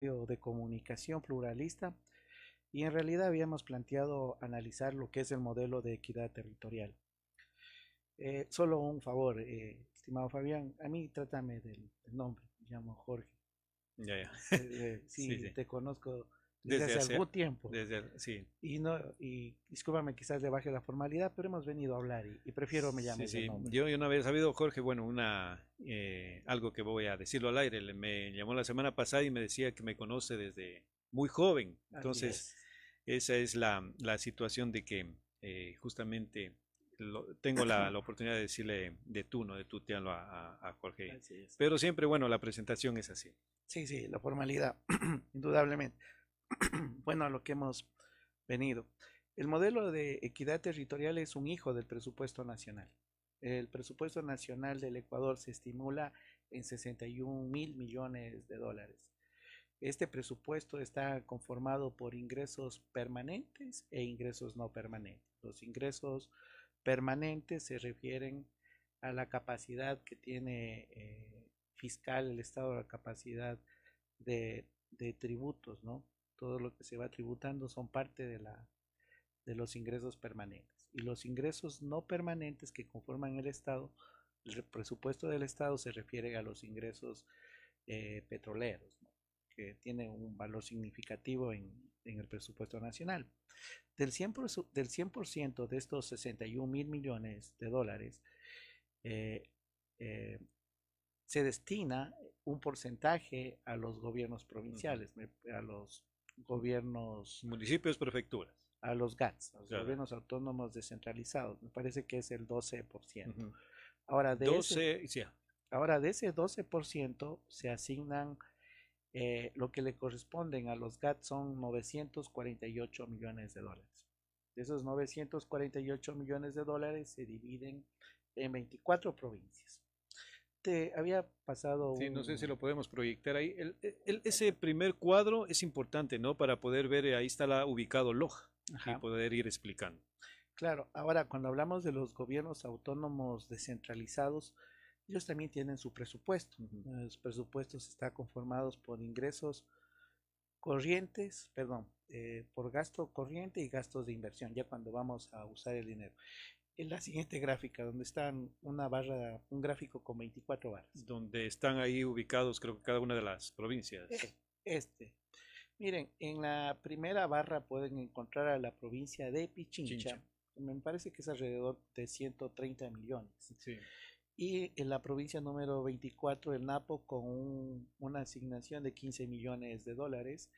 de comunicación pluralista y en realidad habíamos planteado analizar lo que es el modelo de equidad territorial. Solo un favor, estimado Fabián, a mí trátame del nombre, me llamo Jorge. Ya, ya. Sí, Sí, sí. te conozco desde Desde hace hace, algún tiempo sí, y no y discúlpame quizás le baje la formalidad, pero hemos venido a hablar y prefiero me sí, llames del sí. nombre. Yo no había sabido, Jorge, bueno, algo que voy a decirlo al aire. Me llamó la semana pasada y me decía que me conoce desde muy joven. Así Entonces, es. esa es la situación de que justamente tengo la oportunidad de decirle de tú, ¿no? De tutearlo a Jorge. Así es. Pero siempre, bueno, la presentación es así. Sí, sí, la formalidad, indudablemente. Bueno, a lo que hemos venido. El modelo de equidad territorial es un hijo del presupuesto nacional. El presupuesto nacional del Ecuador se estimula en 61.000 millones de dólares. Este presupuesto está conformado por ingresos permanentes e ingresos no permanentes. Los ingresos permanentes se refieren a la capacidad que tiene fiscal el Estado, la capacidad de tributos, ¿no? Todo lo que se va tributando son parte de los ingresos permanentes. Y los ingresos no permanentes que conforman el Estado, el presupuesto del Estado se refiere a los ingresos petroleros, ¿no? Que tienen un valor significativo en el presupuesto nacional. Del 100% de estos 61.000 millones de dólares, eh, eh, se destina un porcentaje a los gobiernos Ujú. provinciales, a los gobiernos, Municipios, prefecturas. a los GATS, a los Claro. gobiernos autónomos descentralizados. Me parece que es el 12%. Ujú. Ahora, de ese, 12, sí, ahora, de ese 12% se asignan lo que le corresponden a los GATS son 948 millones de dólares. De esos 948 millones de dólares se dividen en 24 provincias. Te había pasado sí, no sé si un... lo podemos proyectar ahí. Ese primer cuadro es importante, ¿no? Para poder ver, ahí está ubicado Loja y Ajá. poder ir explicando. Claro, ahora cuando hablamos de los gobiernos autónomos descentralizados, ellos también tienen su presupuesto. Ujú. Los presupuestos están conformados por ingresos corrientes, perdón, por gasto corriente y gastos de inversión, ya cuando vamos a usar el dinero. En la siguiente gráfica, donde están una barra, un gráfico con 24 barras. Donde están ahí ubicados, creo que cada una de las provincias. Este. Miren, en la primera barra pueden encontrar a la provincia de Chincha. Pichincha, que me parece que es alrededor de 130 millones. Sí. Y en la provincia número 24, el Napo, con una asignación de 15 millones de dólares.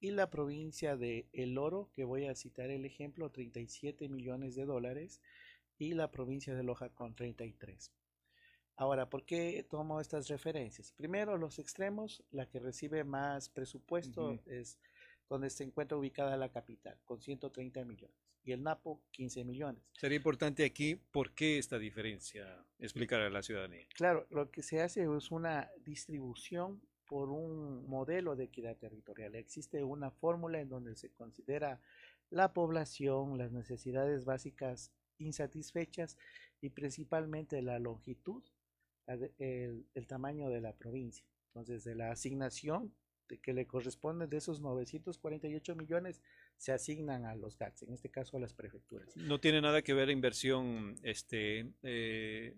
Y la provincia de El Oro, que voy a citar el ejemplo, 37 millones de dólares. Y la provincia de Loja con 33. Ahora, ¿por qué tomo estas referencias? Primero, los extremos, la que recibe más Ujú. presupuesto es donde se encuentra ubicada la capital, con 130 millones, y el Napo, 15 millones. Sería importante aquí por qué esta diferencia, explicar a la ciudadanía. Claro, lo que se hace es una distribución por un modelo de equidad territorial. Existe una fórmula en donde se considera la población, las necesidades básicas insatisfechas y principalmente la longitud, el tamaño de la provincia. Entonces, de la asignación que le corresponde de esos 948 millones, se asignan a los GATS, en este caso a las prefecturas. No tiene nada que ver inversión eh,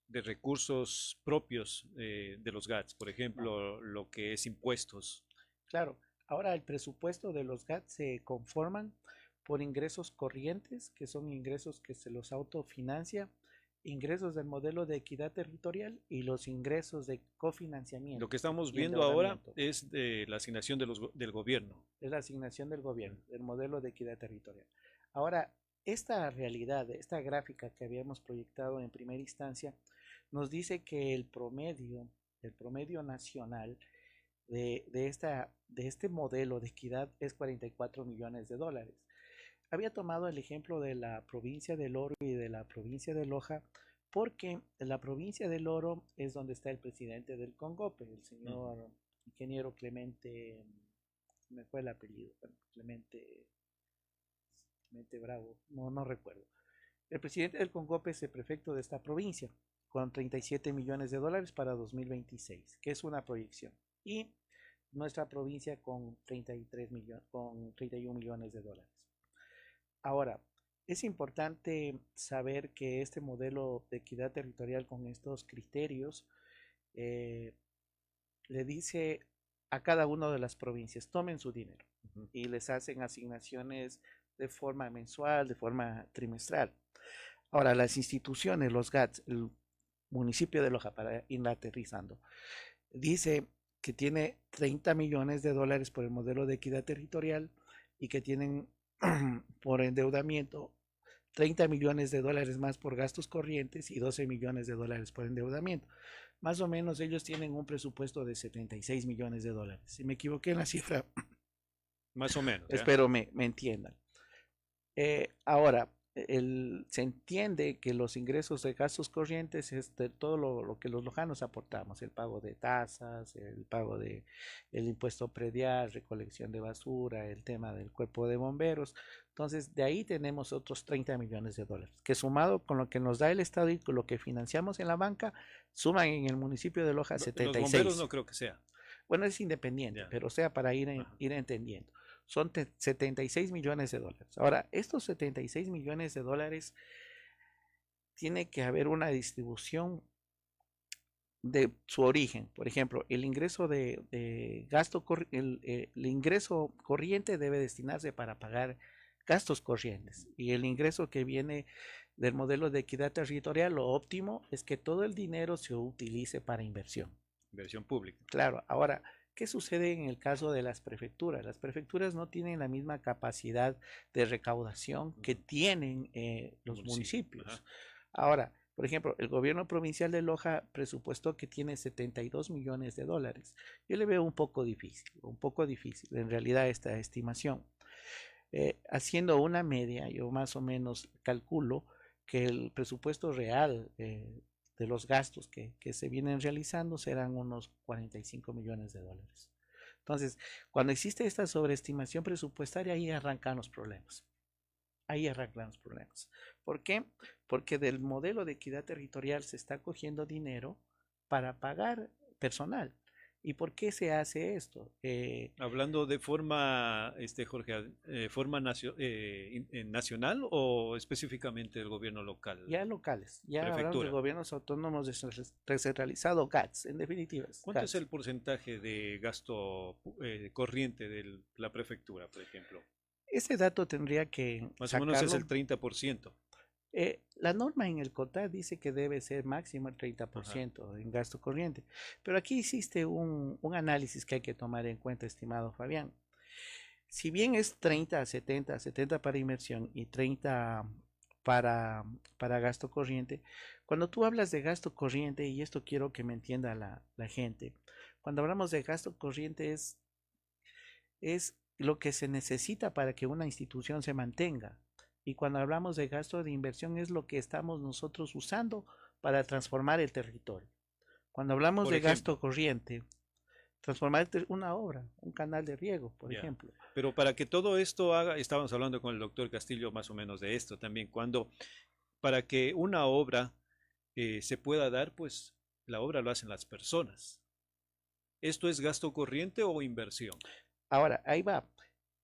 de recursos propios de los GATS, por No, ejemplo, lo que es impuestos. claro, ahora el presupuesto de los GATS se conforman por ingresos corrientes, que son ingresos que se los autofinancia, ingresos del modelo de equidad territorial y los ingresos de Lo cofinanciamiento que estamos y viendo ahora endeudamiento. es de la asignación del gobierno. Es la asignación del gobierno, del modelo de equidad territorial. Ahora, esta realidad, esta gráfica que habíamos proyectado en primera instancia, nos dice que el promedio nacional de este modelo de equidad es 44 millones de dólares. Había tomado el ejemplo de la provincia del Oro y de la provincia de Loja, porque en la provincia del Oro es donde está el presidente del Congope, el Ujú. señor ingeniero Clemente, me fue el apellido, Clemente Bravo, no recuerdo. El presidente del Congope es el prefecto de esta provincia. con 37 millones de dólares para 2026, que es una proyección. Y nuestra provincia con 33 millones, con 31 millones de dólares. Ahora, es importante saber que este modelo de equidad territorial con estos criterios le dice a cada una de las provincias, tomen su dinero y les hacen asignaciones de forma mensual, de forma trimestral. Ahora, las instituciones, los GATS, el municipio de Loja, para ir aterrizando, dice que tiene 30 millones de dólares por el modelo de equidad territorial y que tienen por endeudamiento 30 millones de dólares más por gastos corrientes y 12 millones de dólares por endeudamiento. Más o menos ellos tienen un presupuesto de 76 millones de dólares. Si me equivoqué en la cifra, más o menos. Espero me entiendan. Ahora, se entiende que los ingresos de gastos corrientes es de todo lo que los lojanos aportamos, el pago de tasas, el pago de el impuesto predial, recolección de basura, el tema del cuerpo de bomberos. Entonces, de ahí tenemos otros 30 millones de dólares, que sumado con lo que nos da el Estado y con lo que financiamos en la banca, suman en el municipio de Loja 76. Los bomberos no creo que sea. Bueno, es independiente, pero sea para ir entendiendo. Son 76 millones de dólares. Ahora, estos 76 millones de dólares tiene que haber una distribución de su origen. Por ejemplo, el ingreso de gasto, el ingreso corriente debe destinarse para pagar gastos corrientes. Y el ingreso que viene del modelo de equidad territorial, lo óptimo es que todo el dinero se utilice para inversión. Inversión pública. Claro, ahora, ¿qué sucede en el caso de las prefecturas? Las prefecturas no tienen la misma capacidad de recaudación que tienen los municipios. Ahora, por ejemplo, el gobierno provincial de Loja presupuestó que tiene 72 millones de dólares. Yo le veo un poco difícil en realidad esta estimación. Haciendo una media, yo más o menos calculo que el presupuesto real de los gastos que se vienen realizando serán unos 45 millones de dólares. Entonces, cuando existe esta sobreestimación presupuestaria, ahí arrancan los problemas. ¿Por qué? Porque del modelo de equidad territorial se está cogiendo dinero para pagar personal. ¿Y por qué se hace esto? Hablando de forma, Jorge, forma nacional o específicamente del gobierno local. Ya locales, ya hablamos de gobiernos autónomos descentralizados, GATS, en definitiva. ¿Cuánto es el porcentaje de gasto corriente de la prefectura, por ejemplo? Ese dato tendría que más o menos es el 30%. La norma en el COTAD dice que debe ser máximo el 30% en gasto corriente, pero aquí existe un análisis que hay que tomar en cuenta, estimado Fabián. Si bien es 30, 70, 70 para inversión y 30 para gasto corriente, cuando tú hablas de gasto corriente, y esto quiero que me entienda la gente, cuando hablamos de gasto corriente es lo que se necesita para que una institución se mantenga. Y cuando hablamos de gasto de inversión es lo que estamos nosotros usando para transformar el territorio. Cuando hablamos de gasto corriente, transformar una obra, un canal de riego, por ejemplo. Pero para que todo esto haga, estábamos hablando con el doctor Castillo más o menos de esto también, para que una obra se pueda dar, pues la obra lo hacen las personas. ¿Esto es gasto corriente o inversión? Ahora, ahí va.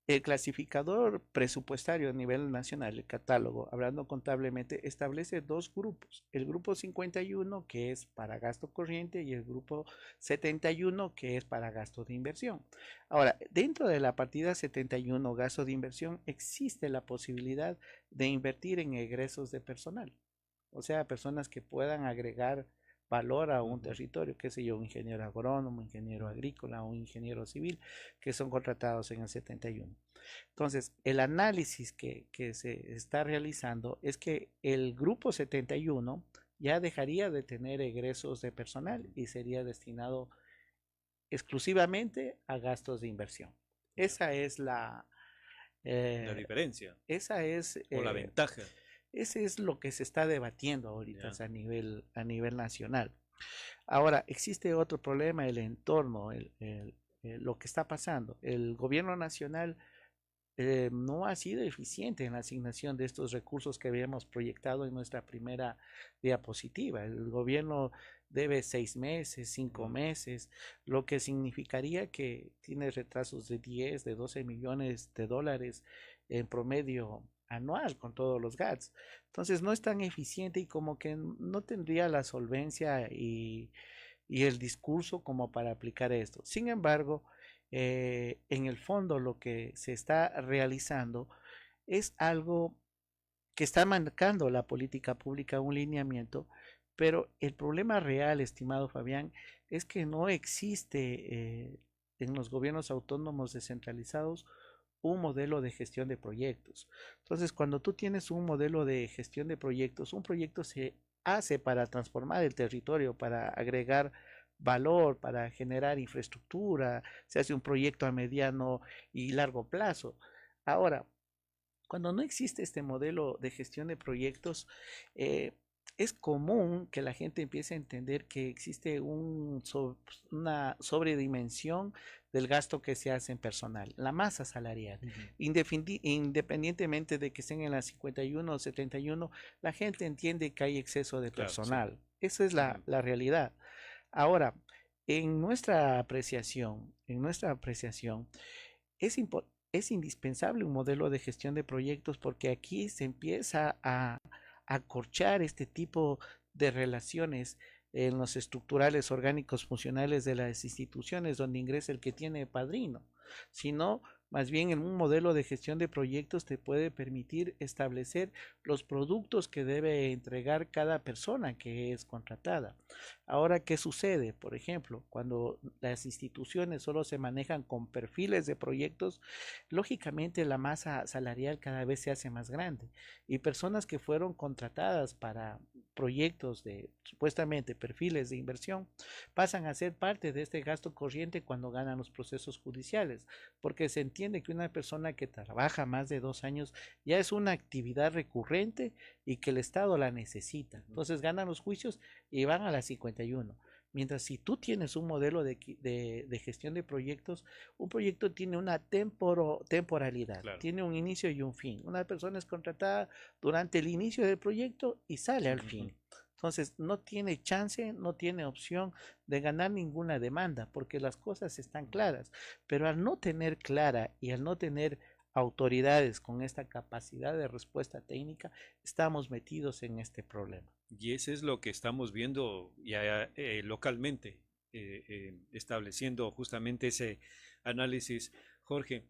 El clasificador presupuestario a nivel nacional, el catálogo, hablando contablemente, establece dos grupos. El grupo 51, que es para gasto corriente, y el grupo 71, que es para gasto de inversión. Ahora, dentro de la partida 71, gasto de inversión, existe la posibilidad de invertir en egresos de personal. O sea, personas que puedan agregar valor a un territorio, qué sé yo, un ingeniero agrónomo, ingeniero agrícola, un ingeniero civil, que son contratados en el 71. Entonces, el análisis que se está realizando es que el grupo 71 ya dejaría de tener egresos de personal y sería destinado exclusivamente a gastos de inversión. Esa es la diferencia. Esa es o la ventaja. Ese es lo que se está debatiendo ahorita a nivel nacional. Ahora, existe otro problema, el entorno, lo que está pasando. El gobierno nacional no ha sido eficiente en la asignación de estos recursos que habíamos proyectado en nuestra primera diapositiva. El gobierno debe 6 meses, 5 meses, lo que significaría que tiene retrasos de 10, de 12 millones de dólares en promedio anual con todos los GATS. Entonces no es tan eficiente y como que no tendría la solvencia y el discurso como para aplicar esto. Sin embargo, en el fondo lo que se está realizando es algo que está marcando la política pública, un lineamiento, pero el problema real, estimado Fabián, es que no existe en los gobiernos autónomos descentralizados un modelo de gestión de proyectos. Entonces, cuando tú tienes un modelo de gestión de proyectos, un proyecto se hace para transformar el territorio, para agregar valor, para generar infraestructura, se hace un proyecto a mediano y largo plazo. Ahora, cuando no existe este modelo de gestión de proyectos, eh, es común que la gente empiece a entender que existe una sobredimensión del gasto que se hace en personal, la masa salarial. Independientemente de que estén en las 51 o 71, la gente entiende que hay exceso de Claro, sí. personal. Esa es la realidad. Ahora, en nuestra apreciación, es, es indispensable un modelo de gestión de proyectos porque aquí se empieza a acorchar este tipo de relaciones en los estructurales orgánicos funcionales de las instituciones donde ingresa el que tiene padrino, sino más bien en un modelo de gestión de proyectos te puede permitir establecer los productos que debe entregar cada persona que es contratada. Ahora, ¿qué sucede? Por ejemplo, cuando las instituciones solo se manejan con perfiles de proyectos, lógicamente la masa salarial cada vez se hace más grande y personas que fueron contratadas para proyectos de supuestamente perfiles de inversión pasan a ser parte de este gasto corriente cuando ganan los procesos judiciales, porque se entiende que una persona que trabaja más de 2 años ya es una actividad recurrente y que el Estado la necesita. Entonces ganan los juicios y van a las 51. Mientras si tú tienes un modelo de gestión de proyectos, un proyecto tiene una temporalidad, Claro. tiene un inicio y un fin. Una persona es contratada durante el inicio del proyecto y sale al fin. Entonces no tiene chance, no tiene opción de ganar ninguna demanda porque las cosas están claras. Pero al no tener clara y al no tener autoridades con esta capacidad de respuesta técnica, estamos metidos en este problema. Y eso es lo que estamos viendo ya localmente, estableciendo justamente ese análisis, Jorge.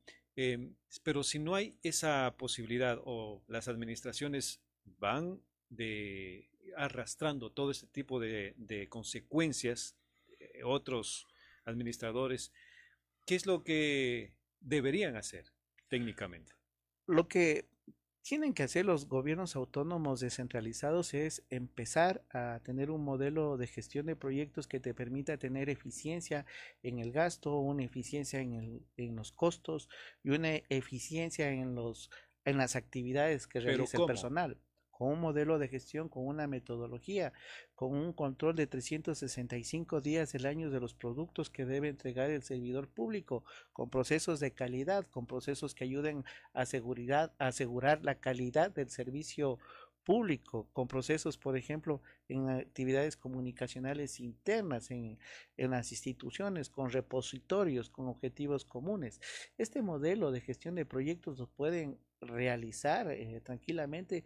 Pero si no hay esa posibilidad o las administraciones van arrastrando todo este tipo de consecuencias, otros administradores, ¿qué es lo que deberían hacer técnicamente? Lo que tienen que hacer los gobiernos autónomos descentralizados es empezar a tener un modelo de gestión de proyectos que te permita tener eficiencia en el gasto, una eficiencia en los costos y una eficiencia en las actividades que Pero realiza el ¿cómo? personal, con un modelo de gestión, con una metodología, con un control de 365 días del año de los productos que debe entregar el servidor público, con procesos de calidad, con procesos que ayuden a asegurar la calidad del servicio público, con procesos, por ejemplo, en actividades comunicacionales internas en las instituciones, con repositorios, con objetivos comunes. Este modelo de gestión de proyectos lo pueden realizar tranquilamente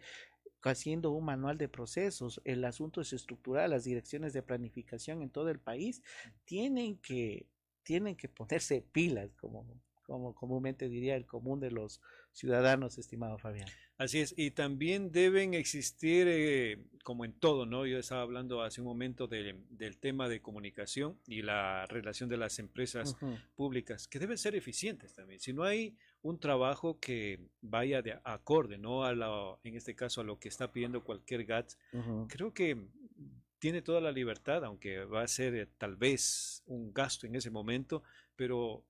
haciendo un manual de procesos. El asunto es estructural, las direcciones de planificación en todo el país tienen que, tienen que ponerse pilas, como comúnmente diría el común de los ciudadanos, estimado Fabián. Así es, y también deben existir, como en todo, ¿no? Yo estaba hablando hace un momento del tema de comunicación y la relación de las empresas Ujú, públicas, que deben ser eficientes también. Si no hay un trabajo que vaya de acorde, ¿no? En este caso, a lo que está pidiendo cualquier GATS, ujú. creo que tiene toda la libertad, aunque va a ser tal vez un gasto en ese momento, pero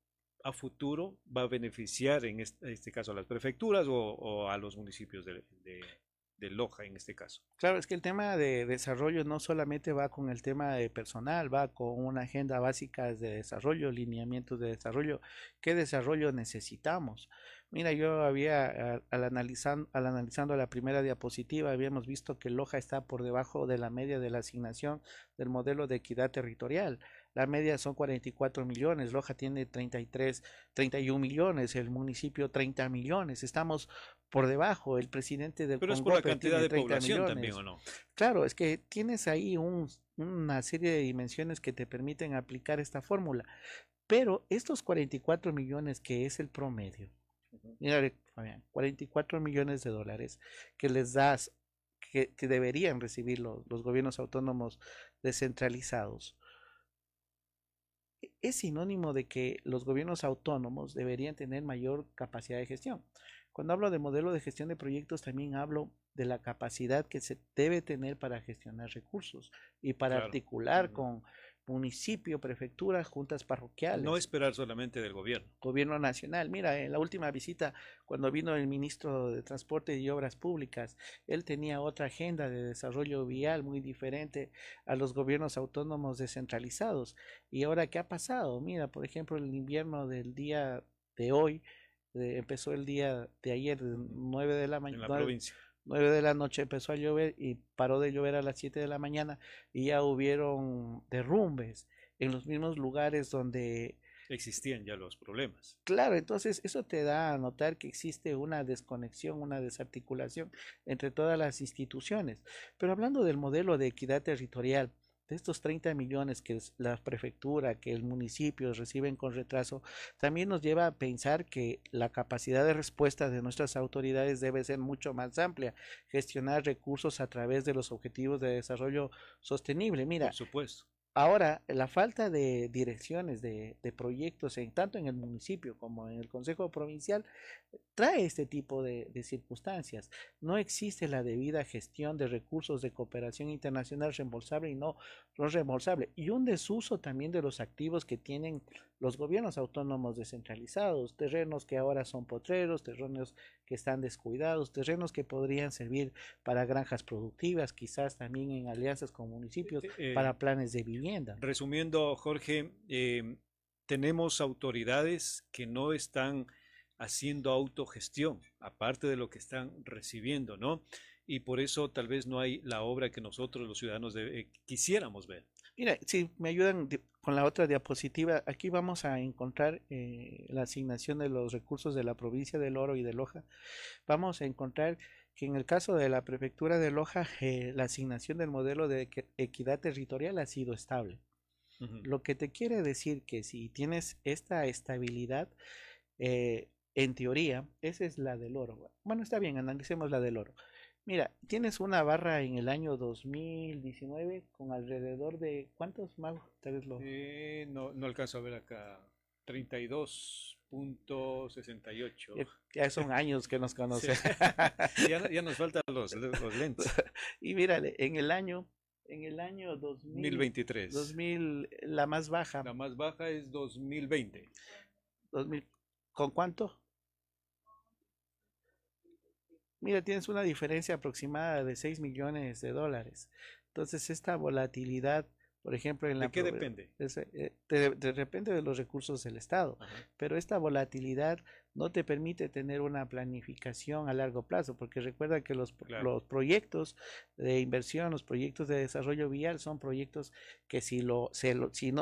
a futuro va a beneficiar en este caso a las prefecturas o a los municipios de Loja en este caso. Claro, es que el tema de desarrollo no solamente va con el tema de personal, va con una agenda básica de desarrollo, lineamientos de desarrollo. ¿Qué desarrollo necesitamos? Mira, yo había, al analizando la primera diapositiva, habíamos visto que Loja está por debajo de la media de la asignación del modelo de equidad territorial. La media son 44 millones, Loja tiene 33, 31 millones, el municipio 30 millones. Estamos por debajo, el presidente del Pero es por la Congope cantidad tiene de 30 población también, millones. ¿o no? Claro, es que tienes ahí una serie de dimensiones que te permiten aplicar esta fórmula, pero estos 44 millones que es el promedio, mira, Fabián, 44 millones de dólares que les das, que deberían recibir los gobiernos autónomos descentralizados, es sinónimo de que los gobiernos autónomos deberían tener mayor capacidad de gestión. Cuando hablo de modelo de gestión de proyectos, también hablo de la capacidad que se debe tener para gestionar recursos y para Claro. articular con municipio, prefectura, juntas No parroquiales, esperar solamente del gobierno. gobierno nacional. Mira, en la última visita, cuando vino el ministro de Transporte y Obras Públicas, él tenía otra agenda de desarrollo vial muy diferente a los gobiernos autónomos descentralizados. ¿Y ahora qué ha pasado? Mira, por ejemplo, el invierno del día de hoy, empezó el día de ayer, 9 de la En la mañana. provincia. 9 de la noche empezó a llover y paró de llover a las 7 de la mañana y ya hubieron derrumbes en los mismos lugares donde, Existían ya los problemas. claro, entonces eso te da a notar que existe una desconexión, una desarticulación entre todas las instituciones. Pero hablando del modelo de equidad territorial, de estos 30 millones que es la prefectura, que el municipio reciben con retraso, también nos lleva a pensar que la capacidad de respuesta de nuestras autoridades debe ser mucho más amplia, gestionar recursos a través de los objetivos de desarrollo sostenible. Mira, Por supuesto. ahora, la falta de direcciones de proyectos tanto en el municipio como en el Consejo Provincial trae este tipo de circunstancias. No existe la debida gestión de recursos de cooperación internacional reembolsable y no reembolsable. Y un desuso también de los activos que tienen los gobiernos autónomos descentralizados, terrenos que ahora son potreros, terrenos que están descuidados, terrenos que podrían servir para granjas productivas, quizás también en alianzas con municipios para planes de vivienda. Resumiendo, Jorge, tenemos autoridades que no están haciendo autogestión, aparte de lo que están recibiendo, ¿no? Y por eso tal vez no hay la obra que nosotros los ciudadanos quisiéramos ver. Mira, si me ayudan con la otra diapositiva, aquí vamos a encontrar la asignación de los recursos de la provincia de Oro y de Loja. Vamos a encontrar que en el caso de la prefectura de Loja, la asignación del modelo de equidad territorial ha sido estable. Lo que te quiere decir que si tienes esta estabilidad, en teoría, esa es la del oro. Bueno, está bien, analicemos la del oro. Mira, tienes una barra en el año 2019 con alrededor de, ¿cuántos más? No alcanzo a ver acá. 32.68. Ya son años que nos Sí. conocen. Ya nos faltan los lentes. Y mírale, en el año 2023. 2000, la más baja, La más baja es 2020. 2000, ¿con cuánto? Mira, tienes una diferencia aproximada de 6 millones de dólares. Entonces, esta volatilidad, por ejemplo, en ¿De la qué depende? de repente de los recursos del Estado, Ajá. pero esta volatilidad no te permite tener una planificación a largo plazo, porque recuerda que Claro. los proyectos de inversión, los proyectos de desarrollo vial son proyectos que si no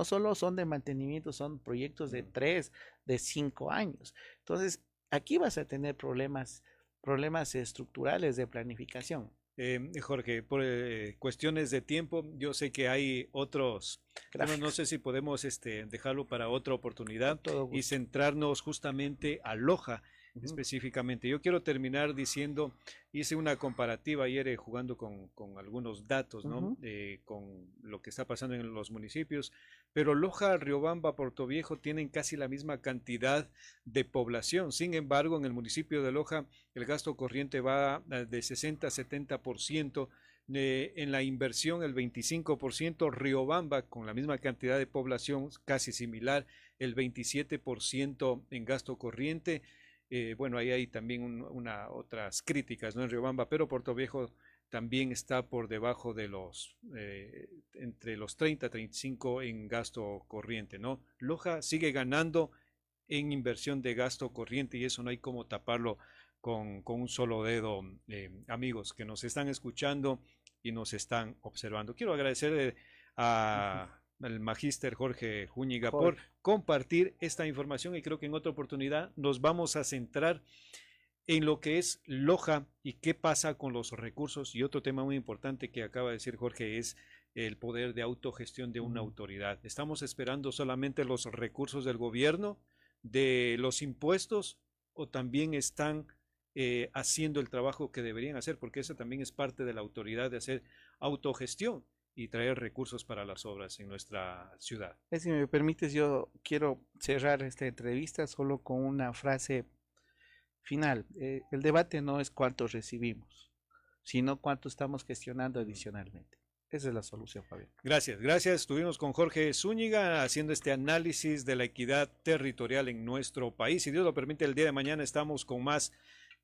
solo son de mantenimiento, son proyectos de 3, de 5 años. Entonces, aquí vas a tener problemas estructurales de planificación. Jorge, por cuestiones de tiempo, yo sé que hay otros, bueno, no sé si podemos dejarlo para otra oportunidad y centrarnos justamente a Loja específicamente. Yo quiero terminar diciendo, hice una comparativa ayer jugando con algunos datos, ¿no? Con lo que está pasando en los municipios, pero Loja, Riobamba, Portoviejo tienen casi la misma cantidad de población. Sin embargo, en el municipio de Loja el gasto corriente va de 60 a 70%. En la inversión el 25%, Riobamba con la misma cantidad de población casi similar, el 27% en gasto corriente. Bueno, ahí hay también otras críticas, ¿no? En Riobamba, pero Puerto Viejo también está por debajo de entre los 30 35 en gasto corriente, ¿no? Loja sigue ganando en inversión de gasto corriente y eso no hay como taparlo con un solo dedo, amigos que nos están escuchando y nos están observando. Quiero agradecer al magíster Jorge Júñiga por Jorge, compartir esta información y creo que en otra oportunidad nos vamos a centrar en lo que es Loja y qué pasa con los recursos. Y otro tema muy importante que acaba de decir Jorge es el poder de autogestión de una autoridad. Estamos esperando solamente los recursos del gobierno, de los impuestos, o también están haciendo el trabajo que deberían hacer, porque esa también es parte de la autoridad de hacer autogestión y traer recursos para las obras en nuestra ciudad. si me permites, yo quiero cerrar esta entrevista solo con una frase final. El debate no es cuánto recibimos, sino cuánto estamos gestionando adicionalmente. Esa es la solución, Fabián. Gracias, gracias. Estuvimos con Jorge Zúñiga haciendo este análisis de la equidad territorial en nuestro país. Si Dios lo permite, el día de mañana estamos con más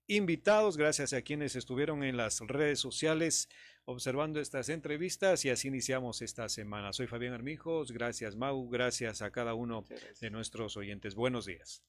invitados, gracias a quienes estuvieron en las redes sociales observando estas entrevistas y así iniciamos esta semana. Soy Fabián Armijos, gracias Mau, gracias a cada uno de nuestros oyentes. Buenos días.